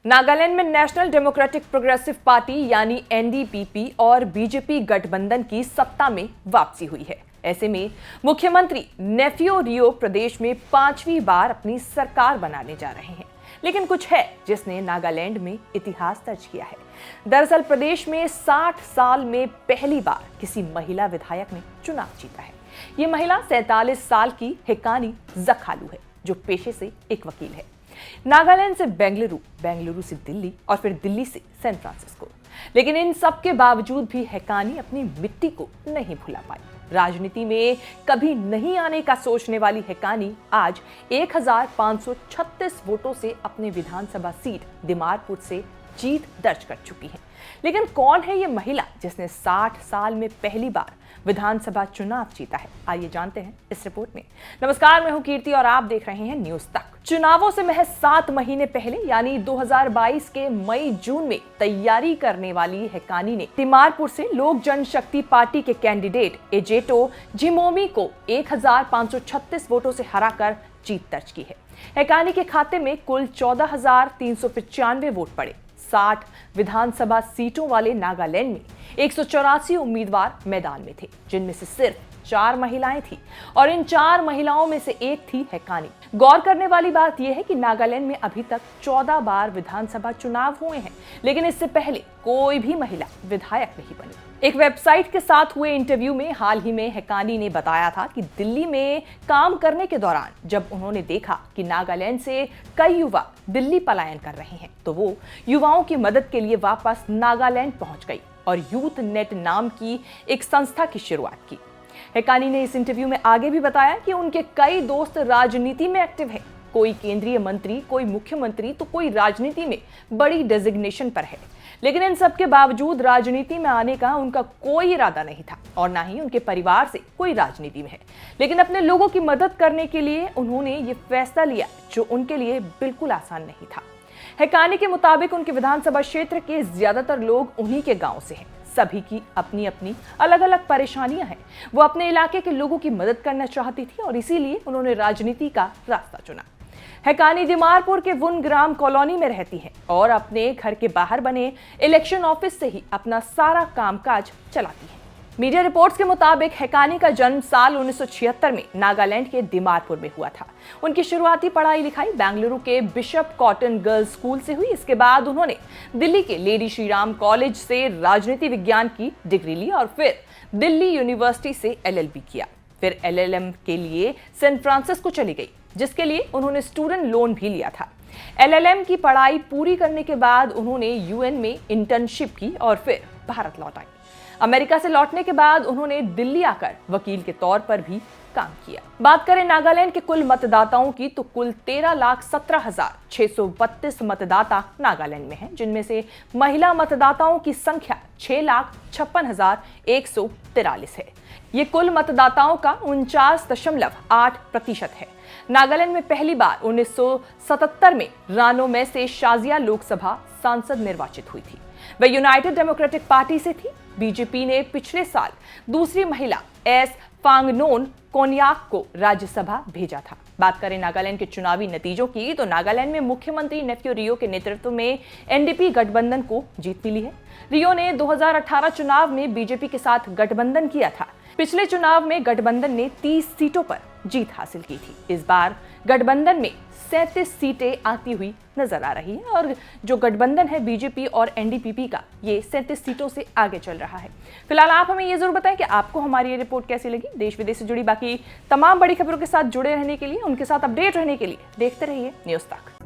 नागालैंड में national democratic progressive party यानी NDPP और बीजेपी गठबंधन की सत्ता में वापसी हुई है। ऐसे में मुख्यमंत्री नेफ्यू रियो प्रदेश में 5वीं बार अपनी सरकार बनाने जा रहे हैं। लेकिन कुछ है जिसने नागालैंड में इतिहास दर्ज किया है। दरअसल प्रदेश में 60 साल में पहली बार किसी महिला विधायक ने चुनाव जीता है। ये महिला 47 साल की हेकानी जखालू है, जो पेशे से एक वकील है। नागालैंड से बेंगलुरु, बेंगलुरु से दिल्ली और फिर दिल्ली से सैन फ्रांसिस्को। लेकिन इन सब के बावजूद भी हेकानी अपनी मिट्टी को नहीं भुला पाई। राजनीति में कभी नहीं आने का सोचने वाली हेकानी आज 1536 वोटों से अपने विधानसभा सीट दिमारपुर से जीत दर्ज कर चुकी है। लेकिन कौन है ये महिला जिसने 60 साल में पहली बार विधानसभा चुनाव जीता है? आइए जानते हैं इस रिपोर्ट में। नमस्कार, मैं हूं कीर्ति और आप देख रहे हैं न्यूज तक। चुनावों से महज 7 महीने पहले यानी 2022 के मई जून में तैयारी करने वाली हेकानी ने दिमारपुर से लोक जनशक्ति पार्टी के कैंडिडेट एजेटो जिमोमी को 1536 वोटों से हराकर जीत दर्ज की है। हेकानी के खाते में कुल 14,395 वोट पड़े। 60 विधानसभा सीटों वाले नागालैंड में 184 उम्मीदवार मैदान में थे, जिनमें से सिर्फ 4 महिलाएं थी और इन 4 महिलाओं में से एक थी हेकानी। गौर करने वाली बात यह है कि नागालैंड में अभी तक 14 बार विधानसभा चुनाव हुए हैं, लेकिन इससे पहले कोई भी महिला विधायक नहीं बनी। एक वेबसाइट के साथ हुए इंटरव्यू में हाल ही में हेकानी ने बताया था कि दिल्ली में काम करने के दौरान जब उन्होंने देखा कि नागालैंड से कई युवा दिल्ली पलायन कर रहे हैं, तो वो युवाओं की मदद के लिए वापस नागालैंड पहुंच गई और यूथ नेट नाम की एक संस्था की शुरुआत की। हेकानी ने इस इंटरव्यू में आगे भी बताया कि उनके कई दोस्त राजनीति में एक्टिव हैं। कोई केंद्रीय मंत्री, कोई मुख्यमंत्री, तो कोई राजनीति में बड़ी डेजिग्नेशन पर है। लेकिन इन सब के बावजूद राजनीति में आने का उनका कोई इरादा नहीं था और ना ही उनके परिवार से कोई राजनीति में है। लेकिन अपने लोगों की मदद करने के लिए उन्होंने ये फैसला लिया जो उनके लिए बिल्कुल आसान नहीं था। हेकानी के मुताबिक उनके विधानसभा क्षेत्र के ज्यादातर लोग उन्हीं के गांव से हैं। सभी की अपनी अपनी अलग अलग परेशानियां हैं। वो अपने इलाके के लोगों की मदद करना चाहती थी और इसीलिए उन्होंने राजनीति का रास्ता चुना। हेकानी दिमारपुर के वुन ग्राम कॉलोनी में रहती है और अपने घर के बाहर बने इलेक्शन ऑफिस से ही अपना सारा कामकाज चलाती है। मीडिया रिपोर्ट्स के मुताबिक हेकानी का जन्म साल 1976 में नागालैंड के दिमारपुर में हुआ था। उनकी शुरुआती पढ़ाई लिखाई बेंगलुरु के बिशप कॉटन गर्ल्स स्कूल से हुई। इसके बाद उन्होंने दिल्ली के लेडी श्रीराम कॉलेज से राजनीति विज्ञान की डिग्री ली और फिर दिल्ली यूनिवर्सिटी से LLB किया। फिर LLM के लिए सैन फ्रांसिस्को चली गई, जिसके लिए उन्होंने स्टूडेंट लोन भी लिया था। LLM की पढ़ाई पूरी करने के बाद उन्होंने UN में इंटर्नशिप की और फिर भारत लौट आई। अमेरिका से लौटने के बाद उन्होंने दिल्ली आकर वकील के तौर पर भी काम किया। बात करें नागालैंड के कुल मतदाताओं की, तो कुल 13,17,632 मतदाता नागालैंड में हैं, जिनमें से महिला मतदाताओं की संख्या 6,56,143 है। ये कुल मतदाताओं का 49.8% है। नागालैंड में पहली बार 1977 में रानो में से शाजिया लोकसभा सांसद निर्वाचित हुई थी। वह यूनाइटेड डेमोक्रेटिक पार्टी से थी। बीजेपी ने पिछले साल दूसरी महिला एस फांगनोन कोन्याक को राज्यसभा भेजा था। बात करें नागालैंड के चुनावी नतीजों की, तो नागालैंड में मुख्यमंत्री नेफ्यू रियो के नेतृत्व में एनडीपी गठबंधन को जीत मिली है। रियो ने 2018 चुनाव में बीजेपी के साथ गठबंधन किया था। पिछले चुनाव में गठबंधन ने 30 सीटों पर जीत हासिल की थी। इस बार गठबंधन में 37 सीटें आती हुई नजर आ रही है और जो गठबंधन है बीजेपी और एनडीपीपी का, ये 37 सीटों से आगे चल रहा है। फिलहाल आप हमें ये जरूर बताएं कि आपको हमारी ये रिपोर्ट कैसी लगी। देश विदेश से जुड़ी बाकी तमाम बड़ी खबरों के साथ जुड़े रहने के लिए, उनके साथ अपडेट रहने के लिए देखते रहिए न्यूज तक।